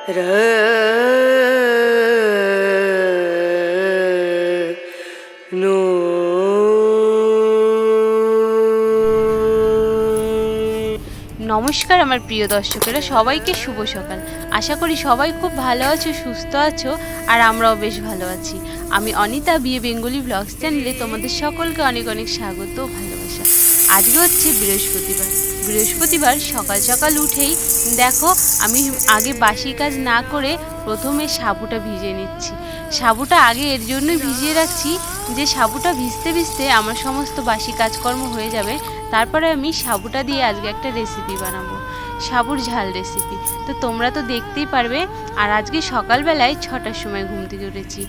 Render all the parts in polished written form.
নমস্কার আমার প্রিয় দর্শকেরা, সবাইকে শুভ সকাল। আশা করি সবাই খুব ভালো আছো, সুস্থ আছো, আর আমরাও বেশ ভালো আছি। আমি অনিতা, বিয়ে বেঙ্গলি ব্লগস চ্যানেলে তোমাদের সকলকে অনেক অনেক স্বাগত ও ভালোবাসা। আজকে হচ্ছে বৃহস্পতিবার সকাল সকাল উঠেই দেখো আমি আগে বাসি কাজ না করে প্রথমে সাবুটা ভিজিয়ে নিচ্ছি। সাবুটা আগে এর জন্যই ভিজিয়ে রাখছি যে সাবুটা ভিজতে ভিজতে আমার সমস্ত বাসি কাজকর্ম হয়ে যাবে। তারপরে আমি সাবুটা দিয়ে আজকে একটা রেসিপি বানাবো, সাবুর ঝাল রেসিপি। তো তোমরা তো দেখতেই পারবে। আর আজকে সকালবেলায় 6টার সময় ঘুম থেকে উঠেছি।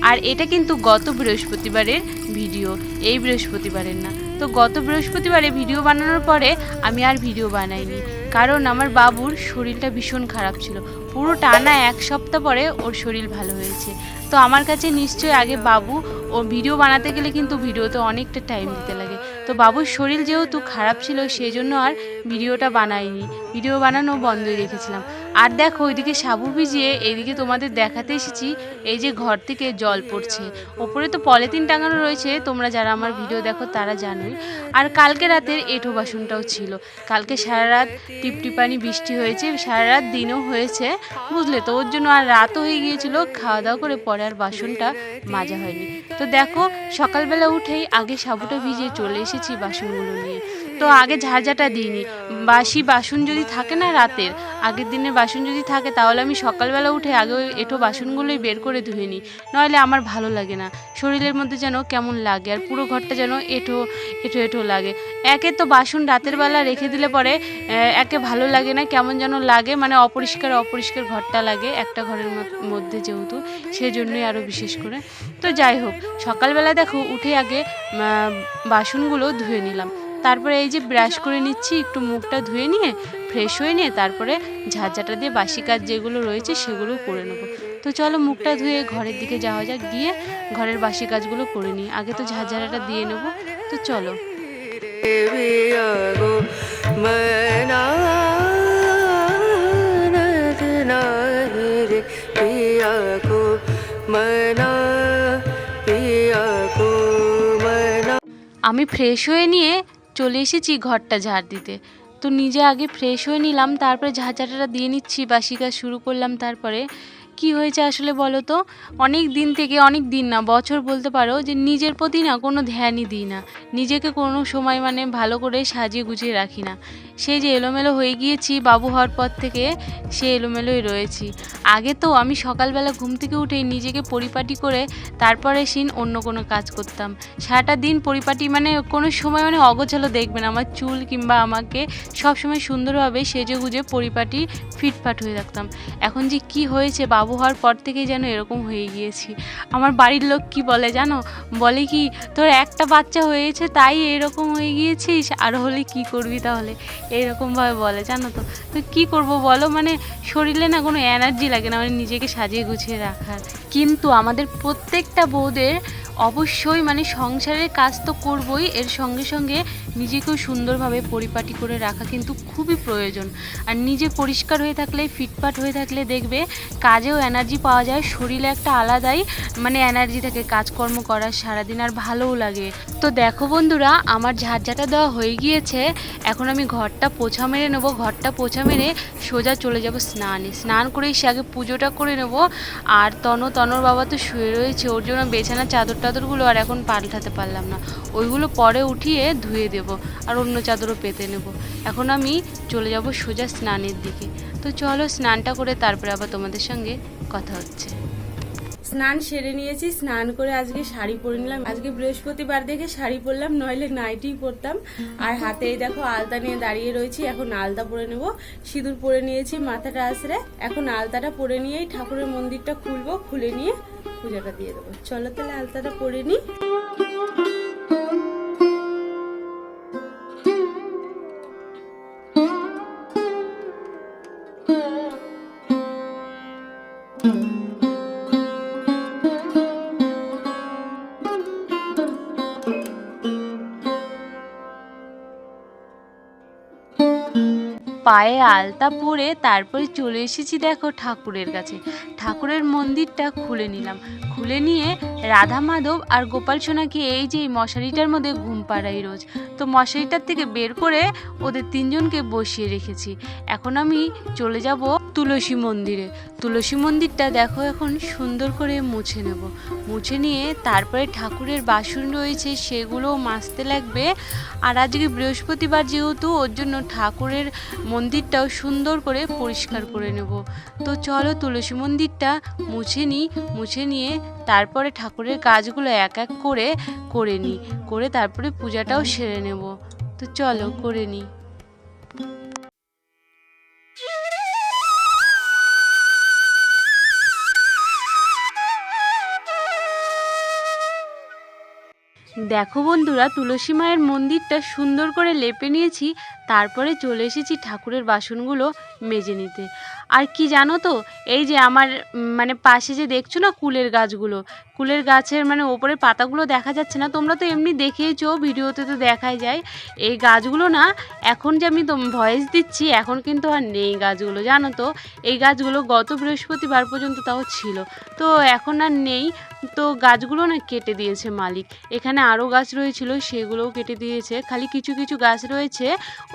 আর এটা কিন্তু গত বৃহস্পতিবারের ভিডিও, এই বৃহস্পতিবারের না। তো গত বৃহস্পতিবারে ভিডিও বানানোর পরে আমি আর ভিডিও বানাইনি, কারণ আমার বাবুর শরীরটা ভীষণ খারাপ ছিল। পুরো টানা 1 সপ্তাহ পরে ওর শরীর ভালো হয়েছে। তো আমার কাছে নিশ্চয়ই আগে বাবু ও ভিডিও বানাতে গেলে কিন্তু ভিডিওতে অনেকটা টাইম দিতে লাগে। তো বাবুর শরীর যেহেতু খারাপ ছিল সেই জন্য আর ভিডিওটা বানাইনি, ভিডিও বানানো বন্ধই রেখেছিলাম। আর দেখো ওইদিকে সাবু ভিজিয়ে এইদিকে তোমাদের দেখাতে এসেছি। এই যে ঘর থেকে জল পড়ছে, ওপরে তো পলিথিন টাঙানো রয়েছে, তোমরা যারা আমার ভিডিও দেখো তারা জানোই। আর কালকে রাতের এঁঠো বাসনটাও ছিল। কালকে সারা রাত টিপটিপানি বৃষ্টি হয়েছে, সারা রাত দিনও হয়েছে, বুঝলে তো। ওর জন্য আর রাতও হয়ে গিয়েছিল, খাওয়া দাওয়া করে পরে আর বাসনটা মাজা হয়নি। তো দেখো সকালবেলা উঠেই আগে সাবুটা ভিজিয়ে চলে এসেছি বাসনগুলো নিয়ে। তো আগে ঝাড়ঝাটা দিইনি। বাসি বাসন যদি থাকে না, রাতের আগের দিনের বাসন যদি থাকে, তাহলে আমি সকালবেলা উঠে আগে ওই এঁঠো বাসনগুলোই বের করে ধুয়ে নিই। নইলে আমার ভালো লাগে না, শরীরের মধ্যে যেন কেমন লাগে, আর পুরো ঘরটা যেন এঁঠো এঁঠো এঁঠো লাগে। একে তো বাসন রাতের বেলা রেখে দিলে পরে একে ভালো লাগে না, কেমন যেন লাগে, মানে অপরিষ্কার অপরিষ্কার ঘরটা লাগে একটা ঘরের মধ্যে, যেহেতু সেজন্যই আরও বিশেষ করে। তো যাই হোক, সকালবেলা দেখো উঠে আগে বাসনগুলো ধুয়ে নিলাম। তারপরে এই যে ব্রাশ করে নিচ্ছি, একটু মুখটা ধুয়ে নিয়ে ফ্রেশ হয়ে নিয়ে তারপরে ঝাঁঝাটা দিয়ে বাসি কাজ যেগুলো রয়েছে সেগুলো করে নেবো। তো চলো মুখটা ধুয়ে ঘরের দিকে যাওয়া যাক, গিয়ে ঘরের বাসি কাজগুলো করে নিই। আগে তো ঝাঁঝাটা দিয়ে নেবো। তো চলো। আমি ফ্রেশ হয়ে নিয়ে চলে এসেছি ঘরটা ঝাড় দিতে। তো নিজে আগে ফ্রেশ হয়ে নিলাম, তারপরে ঝাঁঝাটা দিয়ে নিচ্ছি, বাসি কাজ শুরু করলাম। তারপরে কি হয়েছে আসলে বলো তো, অনেক দিন থেকে, অনেক দিন না বছর বলতে পারো, যে নিজের প্রতি না কোনো ধ্যানই দিই না, নিজেকে কোনো সময় মানে ভালো করে সাজিয়ে গুছিয়ে রাখি না। সেই যে এলোমেলো হয়ে গিয়েছি বাবু হওয়ার পর থেকে, সে এলোমেলোই রয়েছি। আগে তো আমি সকালবেলা ঘুম থেকে উঠেই নিজেকে পরিপাটি করে তারপরে অন্য কোনো কাজ করতাম। সারাটা দিন পরিপাটি, মানে কোনো সময় মানে অগোছালো দেখবে না আমার চুল, কিংবা আমাকে সবসময় সুন্দরভাবে সেজে গুজে পরিপাটি ফিটফাট হয়ে থাকতাম। এখন যে কি হয়েছে, বাবু হওয়ার পর থেকেই যেন এরকম হয়ে গিয়েছি। আমার বাড়ির লোক কি বলে জানো, বলে কি, তোর একটা বাচ্চা হয়েছে তাই এরকম হয়ে গিয়েছিস, আর হলে কি করবি তাহলে, এইরকমভাবে বলে জানো তো। তো কী করবো বলো, মানে শরীরে না কোনো এনার্জি লাগে না মানে নিজেকে সাজিয়ে গুছিয়ে রাখার। কিন্তু আমাদের প্রত্যেকটা বউদের অবশ্যই মানে সংসারের কাজ তো করবই, এর সঙ্গে সঙ্গে নিজেকেও সুন্দরভাবে পরিপাটি করে রাখা কিন্তু খুবই প্রয়োজন। আর নিজে পরিষ্কার হয়ে থাকলে, ফিটফাট হয়ে থাকলে দেখবে কাজেও এনার্জি পাওয়া যায়, শরীরে একটা আলাদাই মানে এনার্জি থাকে কাজকর্ম করার সারাদিন, আর ভালোও লাগে। তো দেখো বন্ধুরা, আমার ঝাঁঝাটা দেওয়া হয়ে গিয়েছে। এখন আমি ঘরটা পোছা মেরে নেবো। ঘরটা পোছা মেরে সোজা চলে যাব স্নানে। স্নান করে এসে আগে পুজোটা করে নেব। আর তনর বাবা তো শুয়ে রয়েছে, ওর জন্য বেছানা চাদর টাদরগুলো আর এখন পাল্টাতে পারলাম না, ওইগুলো পরে উঠিয়ে ধুয়ে দেব, আর অন্য চাদরও পেতে নেব। এখন আমি চলে যাব সোজা স্নানের দিকে। তো চলো স্নানটা করে তারপরে আবার তোমাদের সঙ্গে কথা হচ্ছে। স্নান সেরে নিয়েছি, স্নান করে আজকে শাড়ি পরে নিলাম। আজকে বৃহস্পতিবার দেখে শাড়ি পরলাম, নইলে নাইটিই পরতাম। আর হাতে দেখো আলতা নিয়ে দাঁড়িয়ে রয়েছি, এখন আলতা পরে নেব। সিঁদুর পরে নিয়েছি মাথাটা আছড়ে, এখন আলতাটা পরে নিয়েই ঠাকুরের মন্দিরটা খুলবো, খুলে নিয়ে পূজাটা দিয়ে দেবো। চলো তাহলে আলতাটা পরে নিই। পায়ে আলতা পরে তারপরে চলে এসেছি দেখো ঠাকুরের কাছে। ঠাকুরের মন্দিরটা খুলে নিলাম, খুলে নিয়ে রাধা মাধব আর গোপাল সোনাকে এই যে মশারিটার মধ্যে ঘুম পাড়াই রোজ, তো মশারিটার থেকে বের করে ওদের তিনজনকে বসিয়ে রেখেছি। এখন আমি চলে যাব তুলসী মন্দিরে। তুলসী মন্দিরটা দেখো এখন সুন্দর করে মুছে নেব, মুছে নিয়ে তারপরে ঠাকুরের বাসন রয়েছে সেগুলোও মাজতে লাগবে। আর আজকে বৃহস্পতিবার যেহেতু, ওর জন্য ঠাকুরের মন্দিরটাও সুন্দর করে পরিষ্কার করে নেব। তো চলো তুলসী মন্দিরটা মুছে নিই, মুছে নিয়ে তারপরে ঠাকুরের কাজগুলো এক এক করে নিই, করে তারপরে পূজাটাও সেরে নেব। তো চলো করে নিই। দেখো বন্ধুরা, তুলসী মায়ের মন্দিরটা সুন্দর করে লেপে নিয়েছি, তারপরে চলে এসেছি ঠাকুরের বাসনগুলো মেজে নিতে। আর কি জানো তো, এই যে আমার মানে পাশে যে দেখছো না কুলের গাছগুলো, কুলের গাছের মানে ওপরে পাতাগুলো দেখা যাচ্ছে না, তোমরা তো এমনি দেখেইছো, ভিডিওতে তো দেখাই যায়। এই গাছগুলো না এখন যে আমি ভয়েস দিচ্ছি এখন কিন্তু আর নেই গাছগুলো, জানো তো। এই গাছগুলো গত বৃহস্পতিবার পর্যন্ত তাও ছিল, তো এখন আর নেই। তো গাছগুলো না কেটে দিয়েছে মালিক। এখানে আরও গাছ রয়েছিল সেগুলোও কেটে দিয়েছে, খালি কিছু কিছু গাছ রয়েছে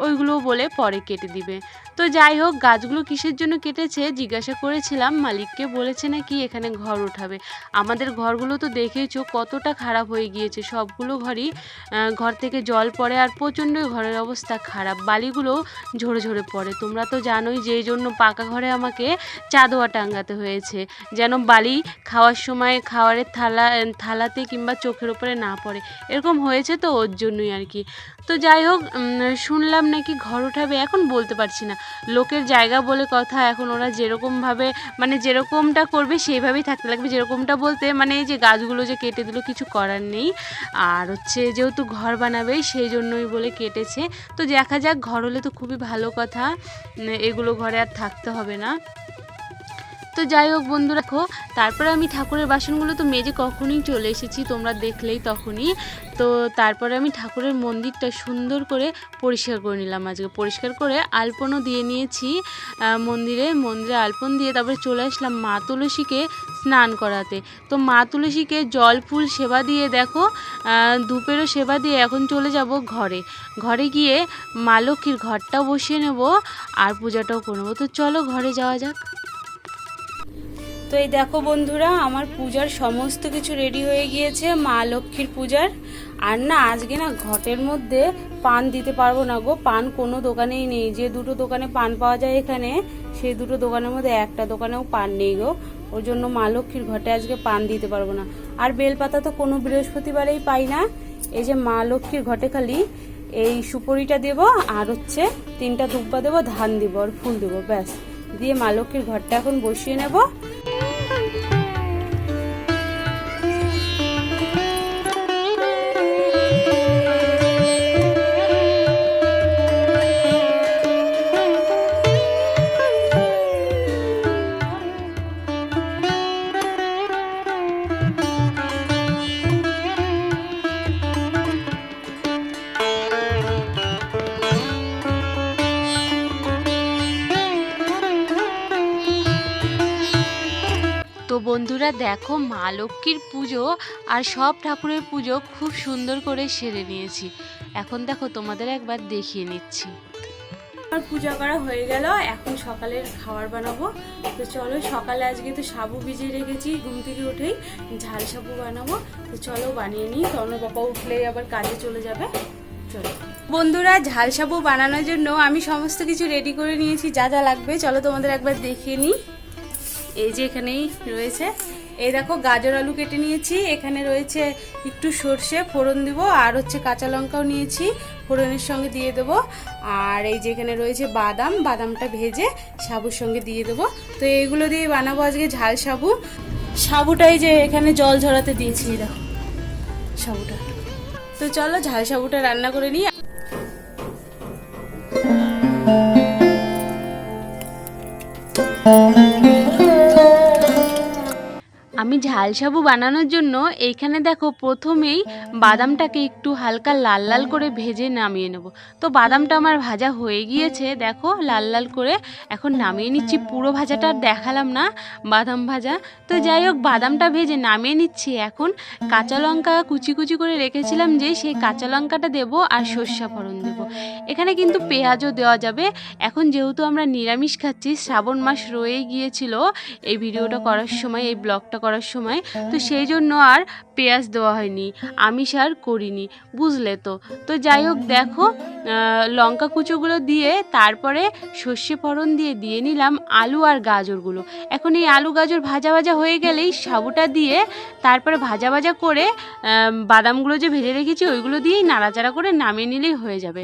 ওইগুলো বলে পরে কেটে দিবে। তো যাই হোক, গাছগুলো কিসের জন্য কেটেছে জিজ্ঞাসা করেছিলাম, মালিককে বলেছে নাকি এখানে ঘর উঠাবে। আমাদের ঘরগুলো তো দেখেইছো কতটা খারাপ হয়ে গিয়েছে, সবগুলো ঘরই ঘর থেকে জল পড়ে আর প্রচণ্ডই ঘরের অবস্থা খারাপ, বালিগুলো ঝরে ঝরে পড়ে। তোমরা তো জানোই যে এই জন্য পাকা ঘরে আমাকে চাদোয়া টাঙ্গাতে হয়েছে, যেন বালি খাওয়ার সময় খাওয়ারের থালাতে কিংবা চোখের ওপরে না পড়ে, এরকম হয়েছে তো ওর জন্যই আর কি। তো যাই হোক, শুনলাম নাকি ঘর উঠাবে, এখন বলতে পারছি না, লোকের জায়গা বলে কথা, এখন ওরা যেরকমভাবে মানে যেরকমটা করবে সেইভাবেই থাকতে লাগবে। যেরকমটা বলতে মানে এই যে গাছগুলো যে কেটে দিল কিছু করার নেই, আর হচ্ছে যেহেতু ঘর বানাবে সেই জন্যই বলে কেটেছে। তো দেখা যাক, ঘর হলে তো খুবই ভালো কথা, এগুলো ঘরে আর থাকতে হবে না। তো যাই হোক বন্ধু, রাখো তারপরে আমি ঠাকুরের বাসনগুলো তো মেজে কখনই চলে এসেছি, তোমরা দেখলেই তখনই। তো তারপরে আমি ঠাকুরের মন্দিরটা সুন্দর করে পরিষ্কার করে নিলাম। আজকে পরিষ্কার করে আলপনও দিয়ে নিয়েছি মন্দিরে আলপন দিয়ে তারপরে চলে আসলাম মা তুলসীকে স্নান করাতে। তো মা তুলসীকে জল ফুল সেবা দিয়ে দেখো, ধূপেরও সেবা দিয়ে এখন চলে যাব ঘরে গিয়ে মা লক্ষ্মীর ঘরটাও বসিয়ে নেব আর পূজাটাও করে নেবো। তো চলো ঘরে যাওয়া যাক। তো এই দেখো বন্ধুরা, আমার পূজার সমস্ত কিছু রেডি হয়ে গিয়েছে, মা লক্ষ্মীর পূজার। আর না আজকে না ঘটের মধ্যে পান দিতে পারবো না গো, পান কোনো দোকানেই নেই। যে দুটো দোকানে পান পাওয়া যায় এখানে, সেই দুটো দোকানের মধ্যে একটা দোকানেও পান নেই গো, ওর জন্য মা লক্ষ্মীর ঘটে আজকে পান দিতে পারবো না। আর বেলপাতা তো কোনো বৃহস্পতিবারেই পাই না। এই যে মা লক্ষ্মীর ঘটে খালি এই সুপুরিটা দেব, আর হচ্ছে 3টা ধূপা দেবো, ধান দিব আর ফুল দেবো, ব্যাস দিয়ে মা লক্ষ্মীর ঘরটা এখন বসিয়ে নেব। তো বন্ধুরা দেখো, মা লক্ষ্মীর পুজো আর সব ঠাকুরের পুজো খুব সুন্দর করে সেরে নিয়েছি। এখন দেখো তোমাদের একবার দেখিয়ে নিচ্ছি। আর পূজা করা হয়ে গেল, এখন সকালের খাবার বানাবো। তো চলো, সকালে আজকে তো সাবু ভিজিয়ে রেখেছি, ঘুম থেকে উঠেই ঝাল সাবু বানাবো। তো চলো বানিয়ে নিই, তখন বাবা উঠলেই আবার কাজে চলে যাবে। চলো বন্ধুরা, ঝাল সাবু বানানোর জন্য আমি সমস্ত কিছু রেডি করে নিয়েছি, যা যা লাগবে চলো তোমাদের একবার দেখিয়ে নিই। এই যে এখানেই রয়েছে, এই দেখো গাজর আলু কেটে নিয়েছি, এখানে রয়েছে একটু সর্ষে ফোড়ন দিব, আর হচ্ছে কাঁচা লঙ্কাও নিয়েছি ফোড়নের সঙ্গে দিয়ে দেবো। আর এই যে এখানে রয়েছে বাদামটা ভেজে সাবুর সঙ্গে দিয়ে দেবো। তো এইগুলো দিয়ে বানাবো আজকে ঝাল সাবু। সাবুটাই যে এখানে জল ঝরাতে দিয়েছি, দেখো সাবুটা। তো চলো ঝাল সাবুটা রান্না করে নিই। আমি আমি ঝাল সাবু বানানোর জন্য এইখানে দেখো প্রথমেই বাদামটাকে একটু হালকা লাল লাল করে ভেজে নামিয়ে নেব। তো বাদামটা আমার ভাজা হয়ে গিয়েছে, দেখো লাল লাল করে। এখন নামিয়ে নিচ্ছি, পুরো ভাজাটা আর দেখালাম না, বাদাম ভাজা। তো যাই হোক, বাদামটা ভেজে নামিয়ে নিচ্ছি। এখন কাঁচা লঙ্কা কুচি কুচি করে রেখেছিলাম যে, সেই কাঁচা লঙ্কাটা দেবো আর সর্ষে ফোড়ন দেবো। এখানে কিন্তু পেঁয়াজও দেওয়া যাবে। এখন যেহেতু আমরা নিরামিষ খাচ্ছি, শ্রাবণ মাস রয়ে গিয়েছিল এই ভিডিওটা করার সময়, এই ব্লগটা করার সময়, তো সেই জন্য আর পেঁয়াজ দেওয়া হয়নি, আমিষ আর করিনি, বুঝলে তো। তো যাই হোক, দেখো লঙ্কা কুচোগুলো দিয়ে তারপরে সর্ষে ফোড়ন দিয়ে নিলাম আলু আর গাজরগুলো। এখন এই আলু গাজর ভাজা ভাজা হয়ে গেলেই সাবুটা দিয়ে তারপরে ভাজা ভাজা করে বাদামগুলো যে ভেজে রেখেছি ওইগুলো দিয়েই নাড়াচাড়া করে নামিয়ে নিলেই হয়ে যাবে।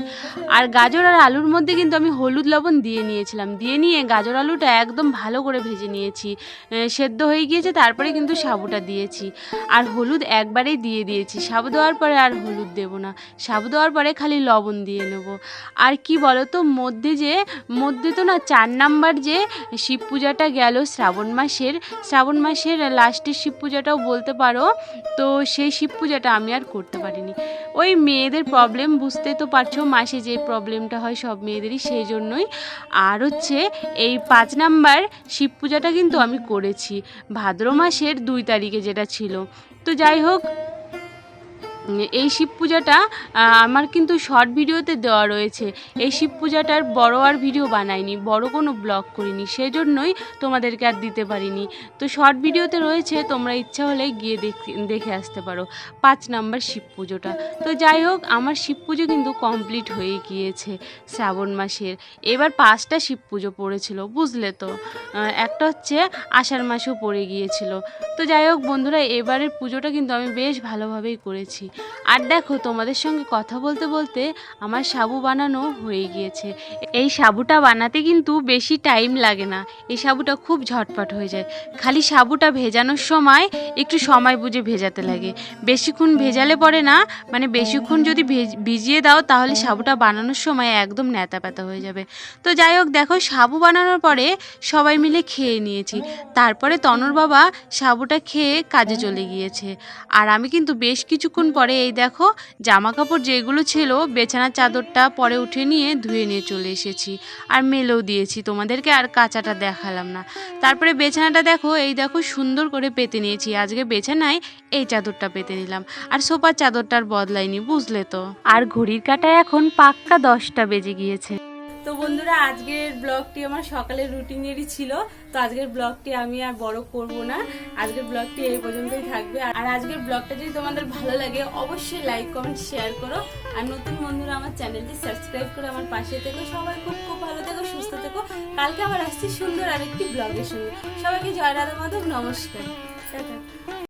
আর গাজর আর আলুর মধ্যে কিন্তু আমি হলুদ লবণ দিয়ে নিয়েছিলাম, দিয়ে নিয়ে গাজর আলুটা একদম ভালো করে ভেজে নিয়েছি, সেদ্ধ হয়ে গিয়েছে। তারপরে কিন্তু সাবুটা দিয়েছি, আর হলুদ একবারেই দিয়ে দিয়েছি। সাবু দেওয়ার পরে আর হলুদ দেবো না, সাবু দেওয়ার পরে খালি লবণ দিয়ে নেব। আর কি বলো তো, মধ্যে তো না 4 নাম্বার যে শিব পূজাটা গেল শ্রাবণ মাসের লাস্টের শিব পূজাটাও বলতে পারো, তো সেই শিব পূজাটা আমি আর করতে পারিনি। ওই মেয়েদের প্রবলেম, বুঝতেই তো পারছো, মাসে যে প্রবলেমটা হয় সব মেয়েদেরই, সেই জন্যই। আর হচ্ছে এই 5 নাম্বার শিব পূজাটা কিন্তু আমি করেছি ভাদ্র মাসের 2 তারিখে, যেটা ছিল। তো যাই হোক, এই শিব পূজাটা আমার কিন্তু শর্ট ভিডিওতে দেওয়া রয়েছে। এই শিব পূজাটার বড় আর ভিডিও বানাইনি, বড় কোনো ব্লগ করিনি, সেই জন্যই তোমাদেরকে আর দিতে পারিনি। তো শর্ট ভিডিওতে রয়েছে, তোমরা ইচ্ছা হলে গিয়ে দেখে আসতে পারো 5 নাম্বার শিব পুজোটা। তো যাই হোক, আমার শিব পুজো কিন্তু কমপ্লিট হয়ে গিয়েছে শ্রাবণ মাসের। এবার 5টা শিব পুজো পড়েছিল, বুঝলে তো। একটা হচ্ছে আষাঢ় মাসেও পড়ে গিয়েছিল। তো যাই হোক বন্ধুরা, এবারের পুজোটা কিন্তু আমি বেশ ভালোভাবেই করেছি। আর দেখো, তোমাদের সঙ্গে কথা বলতে বলতে আমার সাবু বানানো হয়ে গিয়েছে। এই সাবুটা বানাতে কিন্তু বেশি টাইম লাগে না, এই সাবুটা খুব ঝটপট হয়ে যায়। খালি সাবুটা ভেজানোর সময় একটু সময় বুঝে ভেজাতে লাগে, বেশিক্ষণ ভেজালে পরে না, মানে বেশিক্ষণ যদি ভিজিয়ে দাও তাহলে সাবুটা বানানোর সময় একদম ন্যাতা প্যাতা হয়ে যাবে। তো যাই হোক, দেখো সাবু বানানোর পরে সবাই মিলে খেয়ে নিয়েছি। তারপরে তনর বাবা সাবুটা খেয়ে কাজে চলে গিয়েছে। আর আমি কিন্তু বেশ কিছুক্ষণ পরে এই দেখো জামা কাপড় যেগুলো ছিল, বিছানার চাদরটা পরে উঠে নিয়ে ধুয়ে নিয়ে চলে এসেছি, আর মেলেও দিয়েছি। তোমাদেরকে আর কাঁচাটা দেখালাম না। তারপরে বিছানাটা দেখো, এই দেখো সুন্দর করে পেতে নিয়েছি। আজকে বিছানায় এই চাদরটা পেতে নিলাম, আর সোফার চাদরটার বদলাইনি, বুঝলে তো। আর ঘড়ির কাঁটায় এখন পাক্কা 10টা বেজে গিয়েছে। তো বন্ধুরা, আজকের ব্লগটি আমার সকালের রুটিনেরই ছিল। তো আজকের ব্লগটি আমি আর বড় করব না, আজকের ব্লগটি এই পর্যন্তই থাকবে। আর আজকের ব্লগটা যদি তোমাদের ভালো লাগে অবশ্যই লাইক কমেন্ট শেয়ার করো। আর নতুন বন্ধুরা আমার চ্যানেলটি সাবস্ক্রাইব করে আমার পাশে থেকো। সবাই খুব খুব ভালো থেকো, সুস্থ থেকো। কালকে আবার আসছি সুন্দর আরেকটি ব্লগের সঙ্গে। সবাইকে জয় রাধা মাধব, নমস্কার, টাটা।